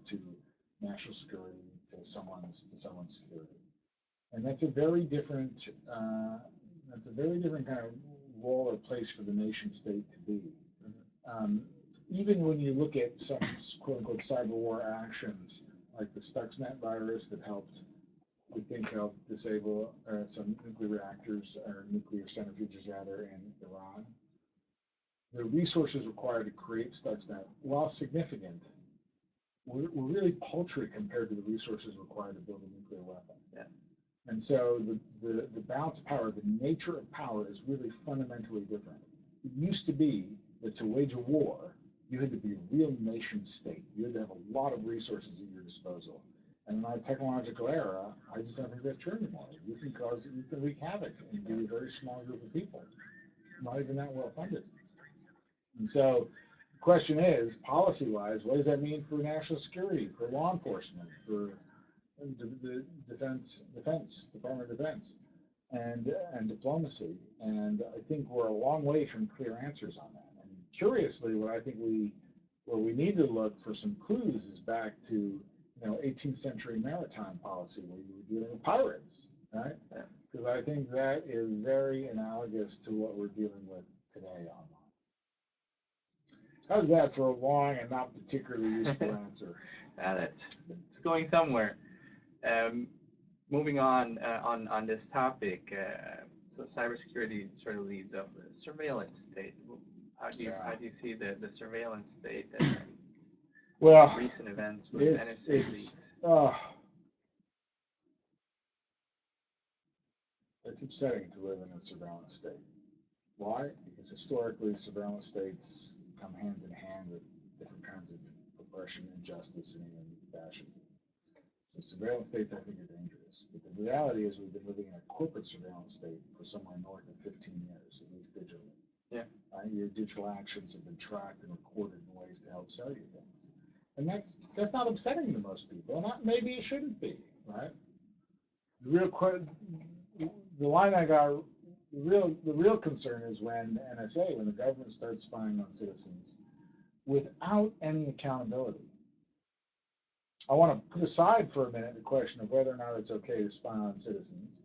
to national security, to someone's security. And that's a very different kind of role or place for the nation state to be. Even when you look at some quote unquote cyber war actions, like the Stuxnet virus that we think helped disable some nuclear reactors or nuclear centrifuges rather in Iran. The resources required to create Stuxnet, while significant, were really paltry compared to the resources required to build a nuclear weapon. Yeah. And so the balance of power, the nature of power is really fundamentally different. It used to be that to wage a war, you had to be a real nation state. You had to have a lot of resources at your disposal. And in our technological era, I just don't think that's true anymore. You can wreak havoc and be a very small group of people, not even that well funded. And so the question is, policy-wise, what does that mean for national security, for law enforcement, for the Department of Defense, and diplomacy? And I think we're a long way from clear answers on that. And curiously, where we need to look for some clues is back to 18th century maritime policy, where you were dealing with pirates, right? Because I think that is very analogous to what we're dealing with today online. How's that for a long and not particularly useful answer? It's going somewhere. Moving on this topic, so cybersecurity sort of leads up the surveillance state. How do you see the surveillance state? Well, recent events with NSA leaks. It's upsetting to live in a surveillance state. Why? Because historically, surveillance states come hand in hand with different kinds of oppression, injustice, and even fascism. So surveillance states, I think, are dangerous. But the reality is we've been living in a corporate surveillance state for somewhere north of 15 years, at least digitally. Yeah. Your digital actions have been tracked and recorded in ways to help sell you things. And that's not upsetting to most people. And maybe it shouldn't be, right? The line I got, the real concern is when the NSA, when the government starts spying on citizens without any accountability. I want to put aside for a minute the question of whether or not it's okay to spy on citizens.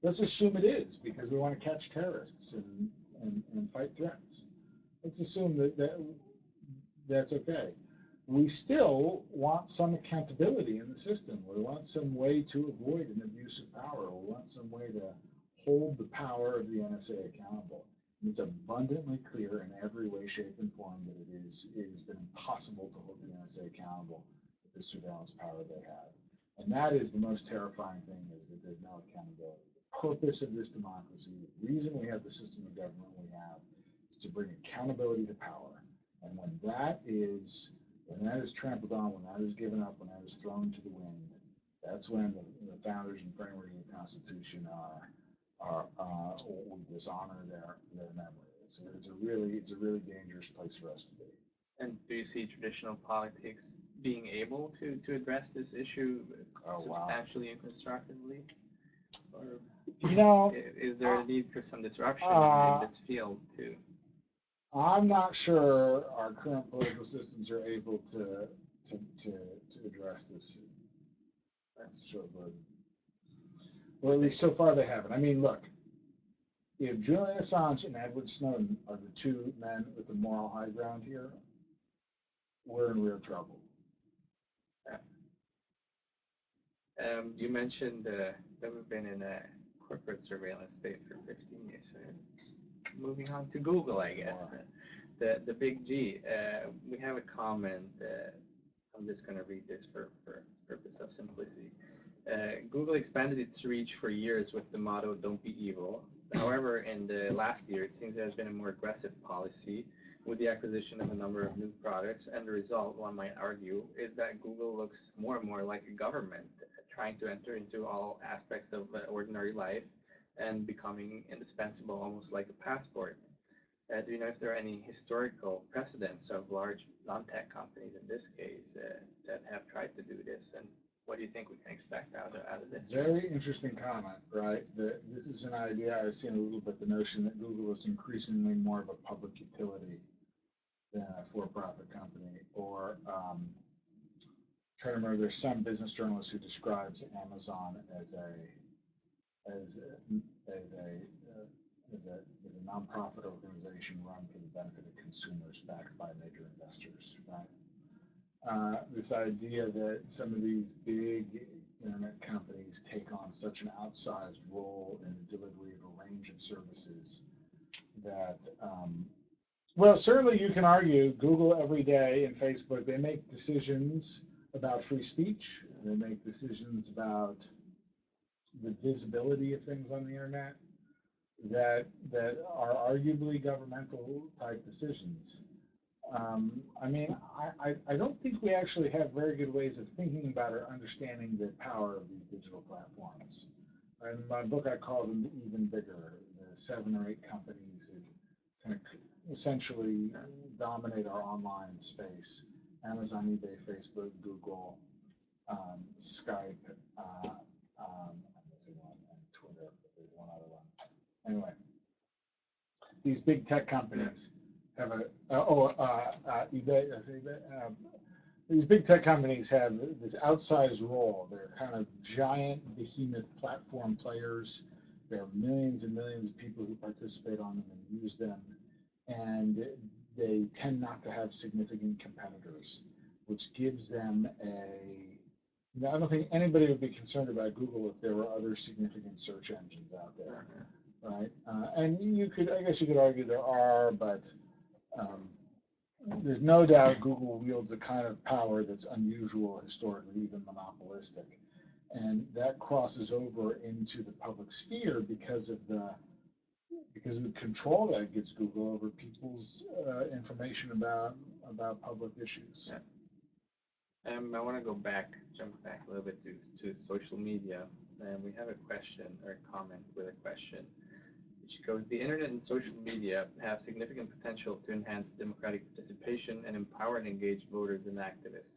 Let's assume it is, because we want to catch terrorists and fight threats. Let's assume that's okay. We still want some accountability in the system. We want some way to avoid an abuse of power. We want some way to hold the power of the NSA accountable. And it's abundantly clear in every way, shape, and form that it has been impossible to hold the NSA accountable with the surveillance power they have. And that is the most terrifying thing, is that there's no accountability. The purpose of this democracy, the reason we have the system of government we have, is to bring accountability to power. And when that is trampled on, when that is given up, when that is thrown to the wind, that's when the founders and framers of the Constitution we dishonor their memory. It's a really dangerous place for us to be. And do you see traditional politics being able to address this issue substantially and constructively? Or is there a need for some disruption in this field too? I'm not sure our current political systems are able to address this. That's a short burden. Or at least so far they haven't. I mean, look, if Julian Assange and Edward Snowden are the two men with the moral high ground here, we're in real trouble. You mentioned that we've been in a corporate surveillance state for 15 years. So moving on to Google, I guess. The big G. We have a comment. I'm just going to read this for purpose of simplicity. Google expanded its reach for years with the motto, "Don't be evil." However, in the last year, it seems there has been a more aggressive policy with the acquisition of a number of new products, and the result, one might argue, is that Google looks more and more like a government, trying to enter into all aspects of ordinary life and becoming indispensable, almost like a passport. Do you know if there are any historical precedents of large non-tech companies in this case that have tried to do this, and what do you think we can expect out of this? Very interesting comment, right? This is an idea I've seen a little bit, the notion that Google is increasingly more of a public utility than a for-profit company, or trying to remember. There's some business journalist who describes Amazon as as a as a as a nonprofit organization run for the benefit of consumers, backed by major investors, right? This idea that some of these big internet companies take on such an outsized role in the delivery of a range of services that, well, certainly you can argue Google every day and Facebook, they make decisions about free speech, they make decisions about the visibility of things on the internet that are arguably governmental type decisions. I mean, I don't think we actually have very good ways of thinking about or understanding the power of these digital platforms. In my book, I call them even bigger, the 7 or 8 companies that kind of essentially dominate our online space. Amazon, eBay, Facebook, Google, Skype, I'm missing one, and Twitter, but there's one other one. Anyway, these big tech companies have eBay, these big tech companies have this outsized role. They're kind of giant behemoth platform players. There are millions and millions of people who participate on them and use them, and they tend not to have significant competitors, which gives them I don't think anybody would be concerned about Google if there were other significant search engines out there, right? And I guess you could argue there are, but there's no doubt Google wields a kind of power that's unusual, historically, even monopolistic. And that crosses over into the public sphere because of the control that it gives Google over people's information about public issues. Yeah. I want to jump back a little bit to social media. And we have a question or a comment with a question, which goes, the internet and social media have significant potential to enhance democratic participation and empower and engage voters and activists.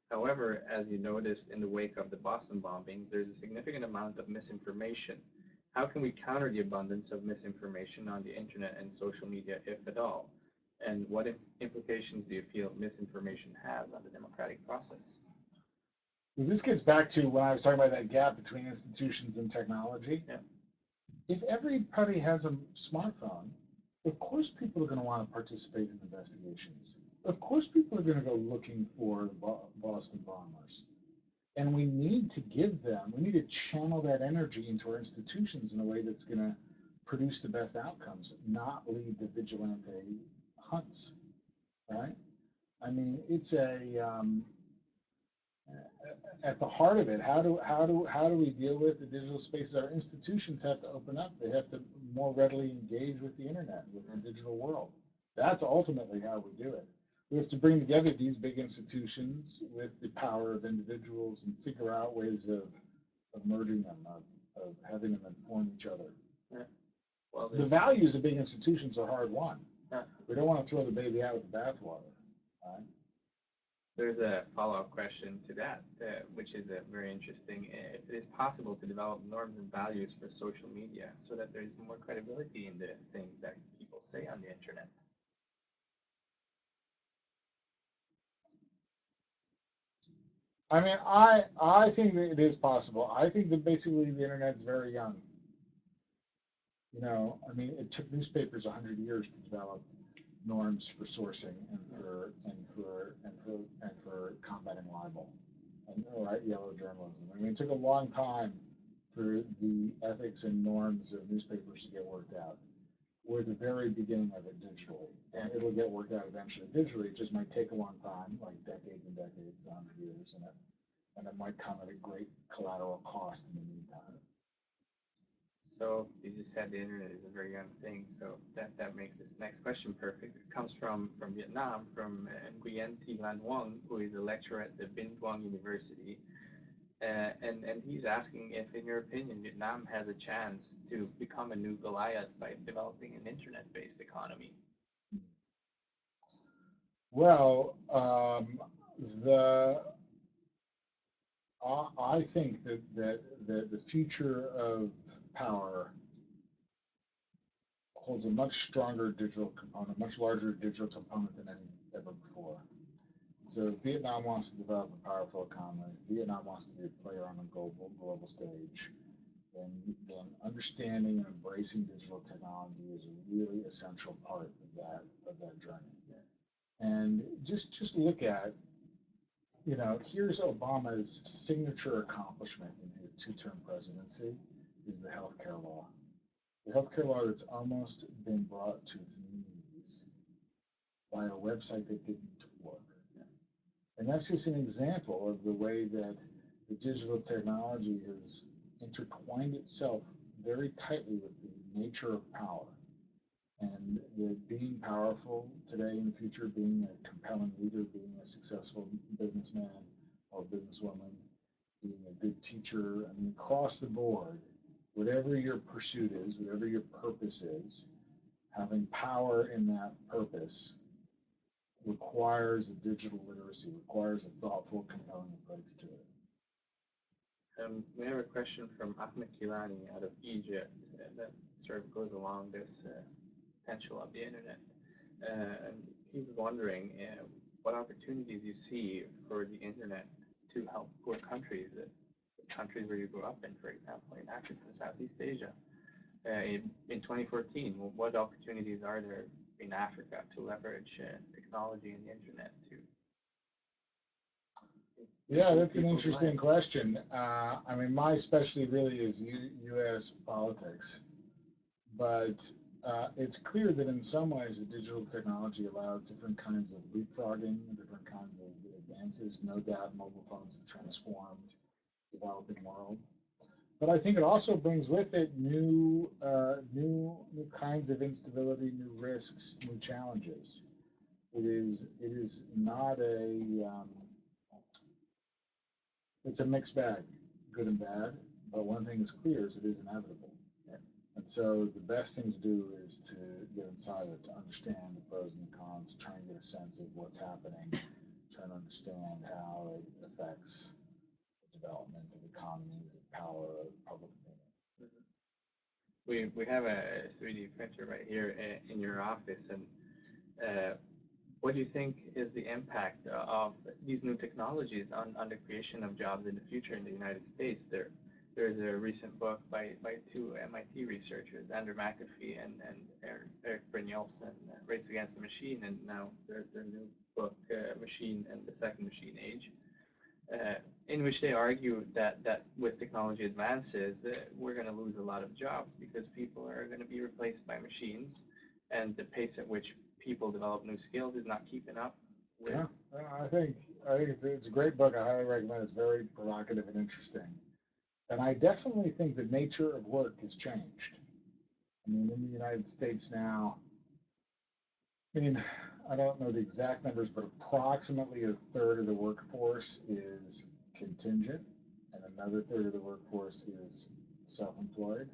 However, as you noticed in the wake of the Boston bombings, there's a significant amount of misinformation. How can we counter the abundance of misinformation on the internet and social media, if at all? And what implications do you feel misinformation has on the democratic process? Well, this gets back to when I was talking about that gap between institutions and technology. Yeah. If everybody has a smartphone, of course people are going to want to participate in investigations. Of course people are going to go looking for Boston bombers. And we need to channel that energy into our institutions in a way that's going to produce the best outcomes, not lead to vigilante hunts, right? I mean, it's at the heart of it, how do we deal with the digital spaces? Our institutions have to open up. They have to more readily engage with the internet, with the digital world. That's ultimately how we do it. We have to bring together these big institutions with the power of individuals and figure out ways of merging them, of having them inform each other. Yeah. Well, the values of big institutions are hard won. Yeah. We don't want to throw the baby out with the bathwater. Right? There's a follow-up question to that, which is very interesting. If it is possible to develop norms and values for social media so that there is more credibility in the things that people say on the internet. I mean, I think that it is possible. I think that basically the internet's very young. You know, I mean, it took newspapers 100 years to develop norms for sourcing and for combating libel and yellow journalism. I mean, it took a long time for the ethics and norms of newspapers to get worked out. We're at the very beginning of it digitally, and it'll get worked out eventually digitally. It just might take a long time, like decades and decades, 100 years, and it might come at a great collateral cost in the meantime. So you just said the internet is a very young thing, so that makes this next question perfect. It comes from Vietnam, from Nguyen Thi Lan Huong, who is a lecturer at the Binh Duong University. And he's asking if, in your opinion, Vietnam has a chance to become a new Goliath by developing an internet-based economy. Well, I think that the future of power holds a much stronger digital component, much larger digital component than any ever before. So Vietnam wants to develop a powerful economy. Vietnam wants to be a player on the global stage. Then understanding and embracing digital technology is a really essential part of that journey. And just look at, here's Obama's signature accomplishment in his two-term presidency is the healthcare law. The healthcare law that's almost been brought to its knees by a website that didn't work. And that's just an example of the way that the digital technology has intertwined itself very tightly with the nature of power. And that being powerful today and in the future, being a compelling leader, being a successful businessman or businesswoman, being a good teacher, I mean, across the board, whatever your pursuit is, whatever your purpose is, having power in that purpose requires a digital literacy, requires a thoughtful, compelling approach to it. We have a question from Ahmed Kilani out of Egypt that sort of goes along this potential of the internet. And he was wondering what opportunities you see for the internet to help poor countries, countries where you grew up in, for example, in Africa and Southeast Asia. In 2014, what opportunities are there in Africa to leverage technology and the internet to? Yeah, that's an interesting question. I mean, my specialty really is U.S. politics, but it's clear that in some ways the digital technology allows different kinds of leapfrogging, different kinds of advances. No doubt mobile phones have transformed the developing world. But I think it also brings with it new kinds of instability, new risks, new challenges. It is not it's a mixed bag, good and bad. But one thing is clear is it is inevitable. And so the best thing to do is to get inside it, to understand the pros and the cons, try and get a sense of what's happening, try and understand how it affects the development of economies, of power, of public opinion. Mm-hmm. We have a 3D printer right here in your office, and what do you think is the impact of these new technologies on the creation of jobs in the future in the United States? There's a recent book by two MIT researchers, Andrew McAfee and Eric Brynjolfsson, Race Against the Machine, and now their new book, Machine and the Second Machine Age, in which they argue that with technology advances, we're going to lose a lot of jobs because people are going to be replaced by machines, and the pace at which people develop new skills is not keeping up with. Yeah, I think it's a great book. I highly recommend it. It's very provocative and interesting. And I definitely think the nature of work has changed. I mean, in the United States now, I mean, I don't know the exact numbers, but approximately a third of the workforce is contingent, and another third of the workforce is self-employed.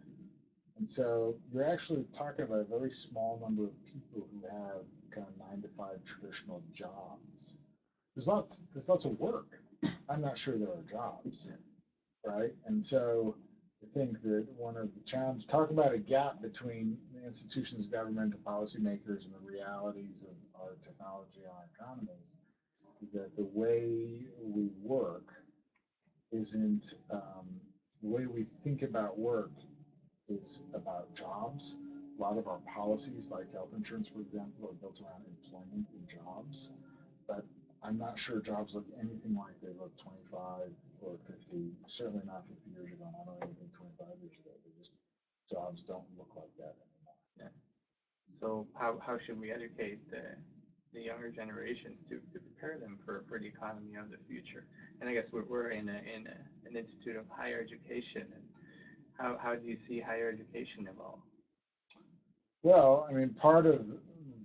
And so you're actually talking about a very small number of people who have kind of 9-to-5 traditional jobs. There's lots of work. I'm not sure there are jobs, right? And so I think that one of the challenges, talk about a gap between the institutions of government and policymakers and the realities of our technology and our economies, is that the way we work isn't, the way we think about work is about jobs. A lot of our policies, like health insurance, for example, are built around employment and jobs. But I'm not sure jobs look anything like they looked 25 or 50, certainly not 50 years ago, not only anything 25 years ago. Jobs don't look like that anymore. Yeah. So how should we educate the younger generations to prepare them for the economy of the future? And I guess we're in an institute of higher education, and how do you see higher education evolve? Well, I mean, part of the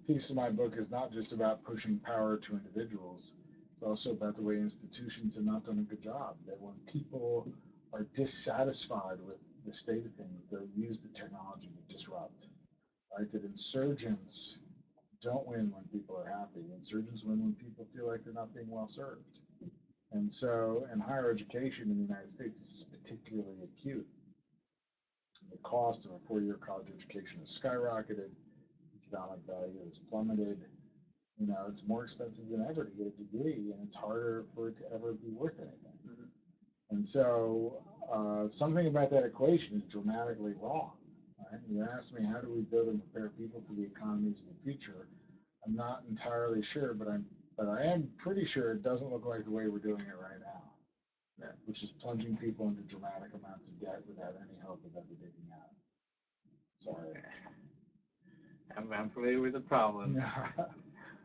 thesis of my book is not just about pushing power to individuals. It's also about the way institutions have not done a good job. That when people are dissatisfied with the state of things, they'll use the technology to disrupt. Right? That insurgents don't win when people are happy. Insurgents win when people feel like they're not being well served. And so, in higher education in the United States, this is particularly acute. The cost of a 4-year college education has skyrocketed. Economic value has plummeted. You know, it's more expensive than ever to get a degree, and it's harder for it to ever be worth anything. Mhm. And so something about that equation is dramatically wrong. Right? You ask me, how do we build and prepare people for the economies of the future? I'm not entirely sure, but I am pretty sure it doesn't look like the way we're doing it right now, Yeah. which is plunging people into dramatic amounts of debt without any hope of ever digging out. Sorry. I'm familiar with the problem.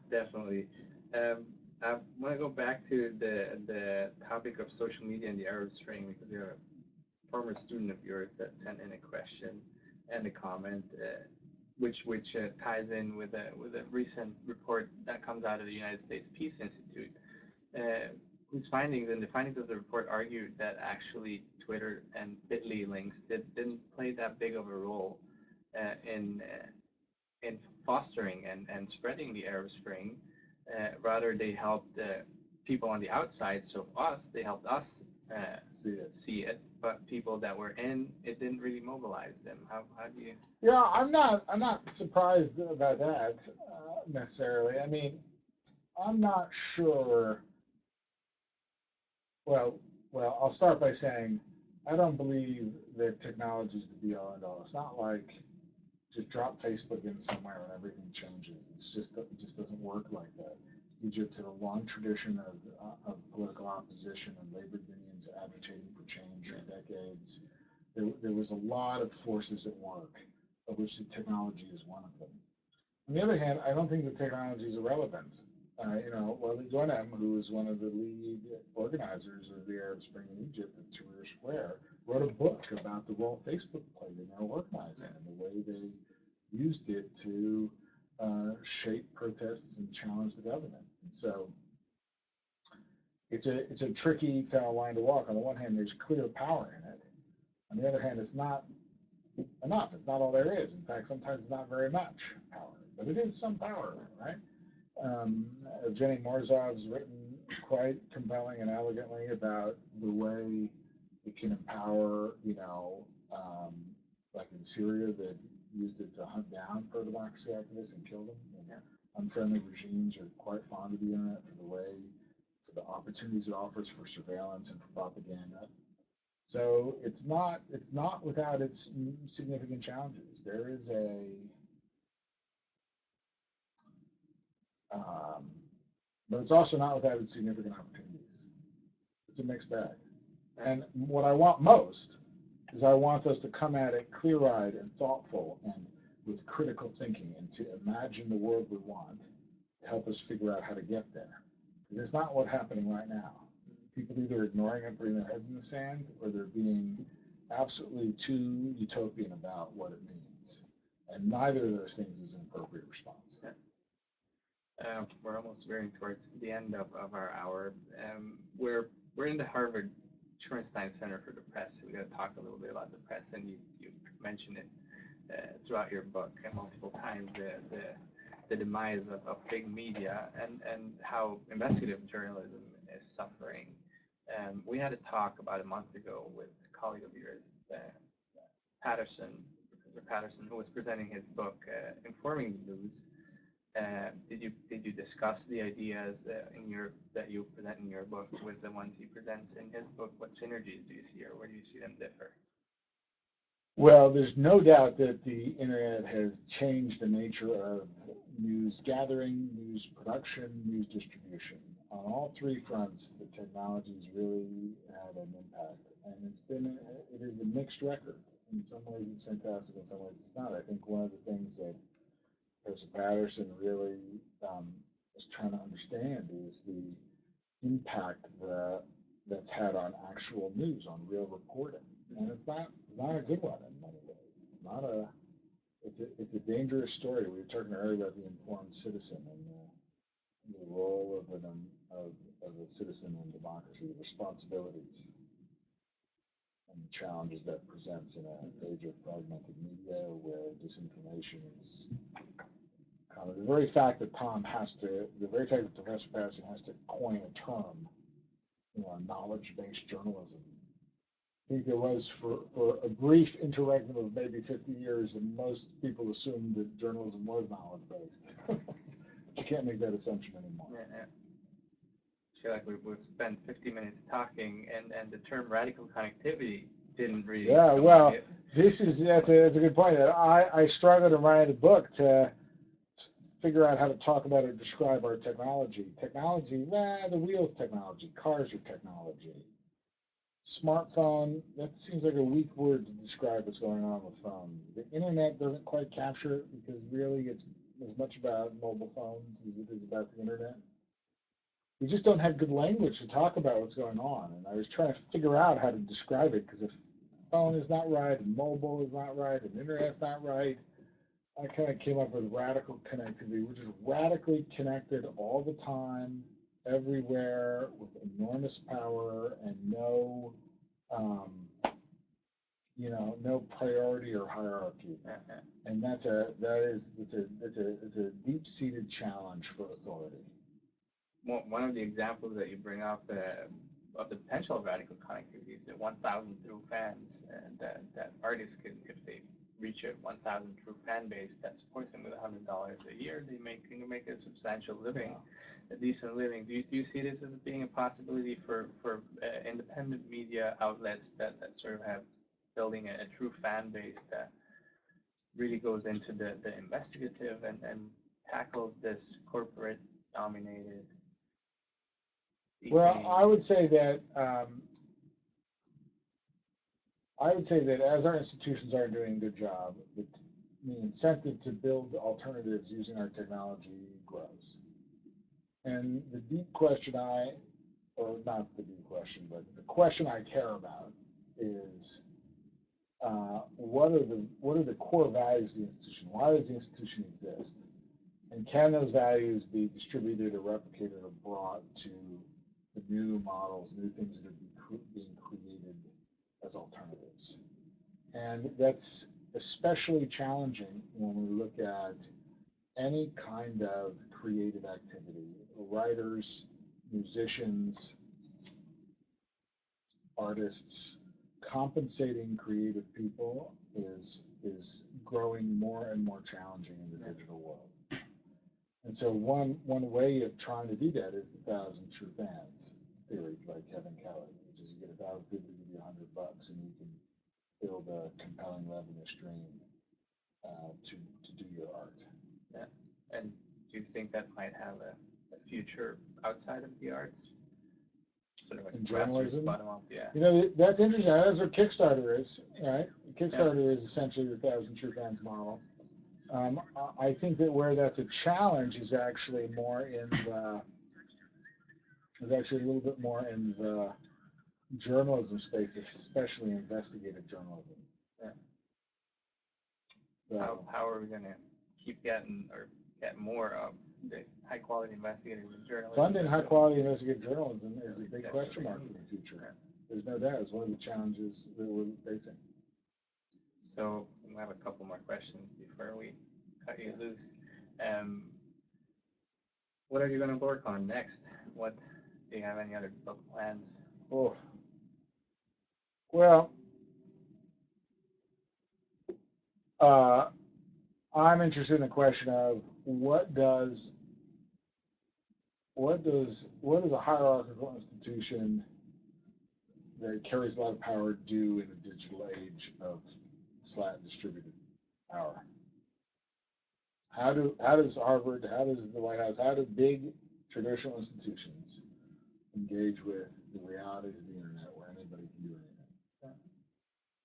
Definitely. I want to go back to the topic of social media and the Arab Spring, because you're a former student of yours that sent in a question and a comment, which ties in with a recent report that comes out of the United States Peace Institute, whose findings and the findings of the report argued that actually Twitter and Bitly links didn't play that big of a role in fostering and spreading the Arab Spring. Rather, they helped people on the outside, so they helped us see it, but people that were in, it didn't really mobilize them. How do you? Yeah, I'm not surprised about that necessarily. I mean, I'm not sure. Well, I'll start by saying I don't believe that technology is the be all and all. It's not like just drop Facebook in somewhere and everything changes. It just doesn't work like that. Egypt had a long tradition of political opposition and labor unions agitating for change for decades. There was a lot of forces at work, of which the technology is one of them. On the other hand, I don't think the technology is irrelevant. Wally Ghanem, who is one of the lead organizers of the Arab Spring in Egypt of Tahrir Square, wrote a book about the role Facebook played in their organizing and the way they used it to shape protests and challenge the government. And so it's a tricky kind of line to walk. On the one hand, there's clear power in it. On the other hand, it's not enough. It's not all there is. In fact, sometimes it's not very much power, but it is some power, right? Jenny Morzov's written quite compelling and elegantly about the way it can empower, like in Syria, that used it to hunt down pro-democracy activists and kill them. And unfriendly regimes are quite fond of the internet for the opportunities it offers for surveillance and for propaganda. So it's not without its significant challenges. There is but it's also not without its significant opportunities. It's a mixed bag. And what I want most is I want us to come at it clear-eyed and thoughtful and with critical thinking and to imagine the world we want to help us figure out how to get there. Because it's not what's happening right now. People either ignoring it, putting their heads in the sand, or they're being absolutely too utopian about what it means. And neither of those things is an appropriate response. We're almost veering towards the end of our hour. We're in the Harvard Shorenstein Center for the Press. We're going to talk a little bit about the press, and you mentioned it throughout your book multiple times, the demise of big media and how investigative journalism is suffering. We had a talk about a month ago with a colleague of yours, Professor Patterson, who was presenting his book, Informing the News. Did you discuss the ideas that you present in your book with the ones he presents in his book? What synergies do you see, or where do you see them differ? Well, there's no doubt that the internet has changed the nature of news gathering, news production, news distribution. On all three fronts, the technology's really had an impact, and it is a mixed record. In some ways, it's fantastic. In some ways, it's not. I think one of the things that Professor Patterson really is trying to understand is the impact that's had on actual news, on real reporting, and it's not a good one in many ways. It's a dangerous story. We were talking earlier about the informed citizen and the role of a citizen in democracy, the responsibilities and the challenges that presents in an age of fragmented media where disinformation is the very fact that Professor Patterson has to coin a term, knowledge-based journalism. I think there was for a brief interregnum of maybe 50 years, and most people assumed that journalism was knowledge-based. But you can't make that assumption anymore. Yeah. I feel like we've spent 50 minutes talking, and the term radical connectivity didn't really. Yeah, well, that's a good point. That I struggled in writing the book to figure out how to talk about or describe our technology. Technology, the wheel's technology. Cars are technology. Smartphone, that seems like a weak word to describe what's going on with phones. The internet doesn't quite capture it because really it's as much about mobile phones as it is about the internet. We just don't have good language to talk about what's going on. And I was trying to figure out how to describe it because if phone is not right and mobile is not right and internet's not right, I kind of came up with radical connectivity. We're just radically connected all the time, everywhere, with enormous power and no, no priority or hierarchy. And it's a deep-seated challenge for authority. One of the examples that you bring up of the potential of radical connectivity is the 1,000 true fans, and that artists can, if they reach a 1,000 true fan base that supports them with $100 a year, they can make a substantial living, a decent living. Do you see this as being a possibility for independent media outlets that sort of have building a true fan base that really goes into the investigative and tackles this corporate dominated? Well, I would say that as our institutions aren't doing a good job, the incentive to build alternatives using our technology grows. And the deep question or not the deep question, but the question I care about is what are the core values of the institution? Why does the institution exist? And can those values be distributed or replicated or brought to the new models, new things that are being created as alternatives? And that's especially challenging when we look at any kind of creative activity. Writers, musicians, artists, compensating creative people is growing more and more challenging in the digital world. And so one way of trying to do that is the 1,000 true fans theory by Kevin Kelly, which is you get 1,000 people to give you $100 and you can build a compelling revenue stream to do your art. Yeah. And do you think that might have a future outside of the arts? Sort of like in journalism? Bottom up, yeah. That's interesting. That's what Kickstarter is, right? Kickstarter is essentially the 1,000 true fans model. I think that where that's a challenge is actually more a little bit more in the journalism space, especially investigative journalism. Yeah. So, how are we going to keep getting or get more of the high quality investigative journalism? Funding high quality investigative journalism is a big question mark for the future. Yeah. There's no doubt. It's one of the challenges that we're facing. So we have a couple more questions before we cut you loose. What are you going to work on next? Do you have any other book plans? Oh. Well, I'm interested in the question of what does a hierarchical institution that carries a lot of power do in a digital age of flat distributed power? How does Harvard, how does the White House, how do big traditional institutions engage with the realities of the internet where anybody can do anything?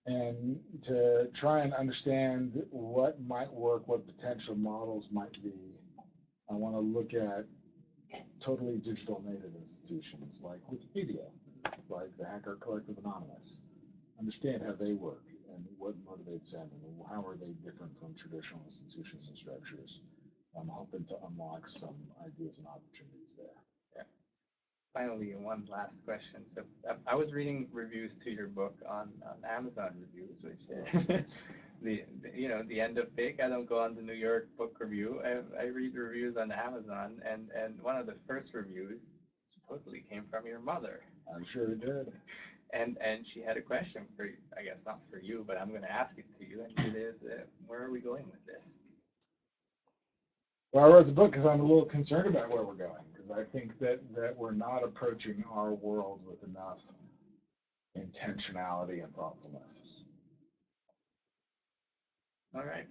And to try and understand what might work, what potential models might be, I want to look at totally digital native institutions like Wikipedia, like the Hacker Collective Anonymous. Understand how they work and what motivates them and how are they different from traditional institutions and structures. I'm hoping to unlock some ideas and opportunities there. Yeah. Finally, one last question. So I was reading reviews to your book on Amazon reviews, which the end of big. I don't go on the New York Book Review. I read reviews on Amazon, and one of the first reviews supposedly came from your mother. I'm sure it did. And she had a question for you. I guess not for you, but I'm going to ask it to you. And it is, where are we going with this? Well, I wrote the book because I'm a little concerned about where we're going, because I think that we're not approaching our world with enough intentionality and thoughtfulness. All right.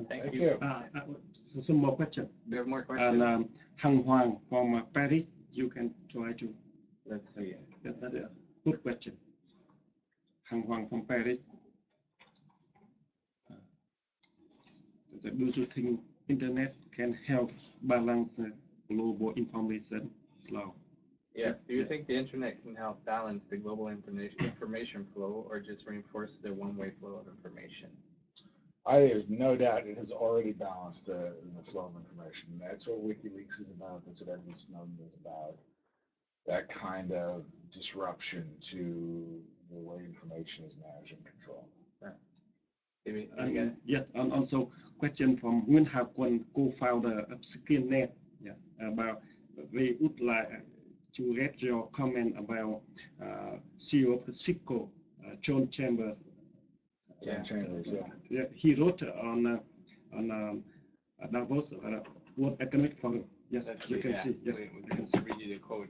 Thank Thank you. you. Some more question. We have more questions. And Hang Huang from Paris, you can try to. Let's see. That's a good question. Hang Huang from Paris. Do you think internet can help balance global information flow? Yeah. Do you think the internet can help balance the global information flow, or just reinforce the one-way flow of information? There's no doubt it has already balanced the flow of information. That's what WikiLeaks is about. That's what Edward Snowden is about. That kind of disruption to the way information is managed and controlled. Yes, and also question from Nguyen Ha Quân, co-founder of SkinNet. Yeah, about we would like to get your comment about CEO of Cisco, John Chambers. Chambers, Yeah, he wrote on Davos World Economic Forum. Yes, Actually, you can yeah, see. Yes, we can read you the quote.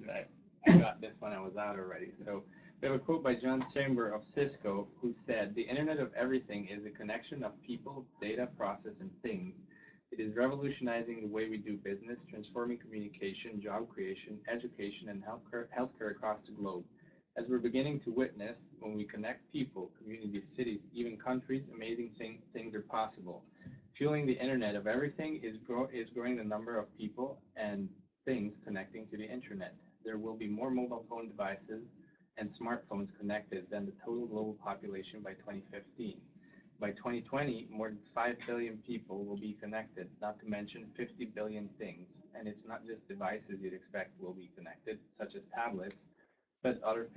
I got this when I was out already. So we have a quote by John Chambers of Cisco, who said, "The Internet of Everything is a connection of people, data, process, and things. It is revolutionizing the way we do business, transforming communication, job creation, education, and healthcare across the globe. As we're beginning to witness, when we connect people, communities, cities, even countries, amazing things are possible. Fueling the Internet of Everything is growing the number of people and things connecting to the Internet. There will be more mobile phone devices and smartphones connected than the total global population by 2015. By 2020, more than 5 billion people will be connected, not to mention 50 billion things. And it's not just devices you'd expect will be connected, such as tablets, but other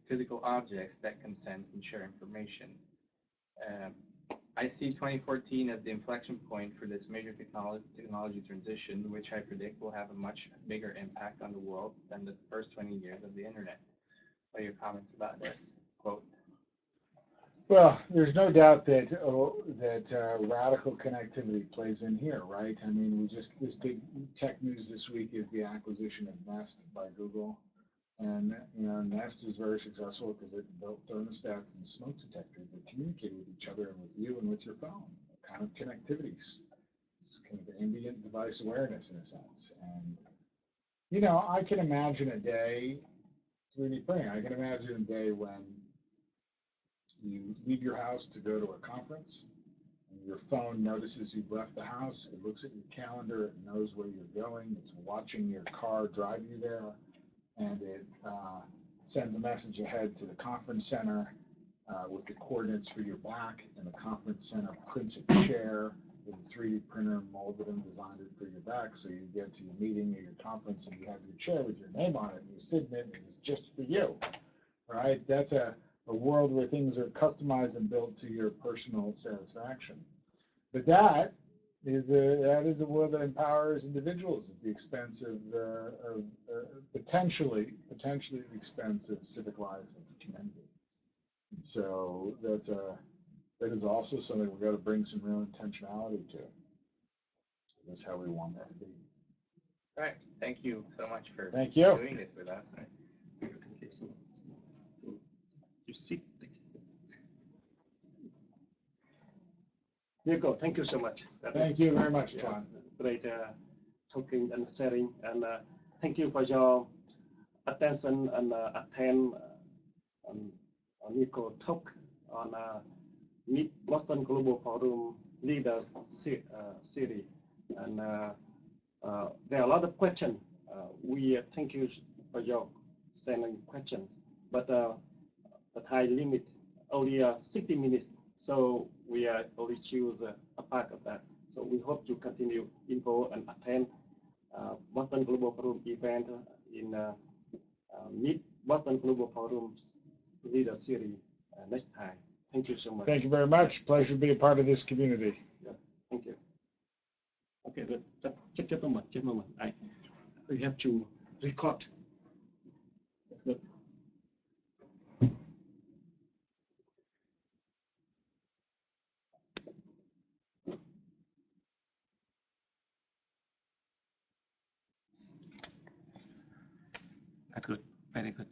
physical objects that can sense and share information. I see 2014 as the inflection point for this major technology transition, which I predict will have a much bigger impact on the world than the first 20 years of the Internet." What are your comments about this quote? Well, there's no doubt that radical connectivity plays in here, right? I mean, this big tech news this week is the acquisition of Nest by Google. And Nest was very successful because it built thermostats and smoke detectors that communicate with each other and with you and with your phone. Kind of connectivity, it's kind of ambient device awareness in a sense. And I can imagine a day, 3D printing. I can imagine a day when you leave your house to go to a conference, and your phone notices you've left the house. It looks at your calendar. It knows where you're going. It's watching your car drive you there. And it sends a message ahead to the conference center with the coordinates for your back, and the conference center prints a chair with a 3D printer, molded and designed it for your back, so you get to your meeting or your conference and you have your chair with your name on it, and you sit in it, and it's just for you, right? That's a world where things are customized and built to your personal satisfaction. But that is a world that empowers individuals at the expense of potentially at the expense of civic life and the community. And so that is also something we've got to bring some real intentionality to. That's how we want that to be. All right. Thank you so much for doing this with us. You see. Nicco, thank you so much. Thank you very much, John. Great talking and sharing, and thank you for your attention and attend on Nicco talk on Boston Global Forum Leaders Series. And there are a lot of questions. We thank you for your sending questions, but the time limit only 60 minutes. So we only choose a part of that. So we hope to continue info and attend Boston Global Forum event in Meet Boston Global Forum's Leader Series next time. Thank you so much. Thank you very much. Pleasure to be a part of this community. Yeah, thank you. Okay, just a moment. We have to record. That's good. Good, very good.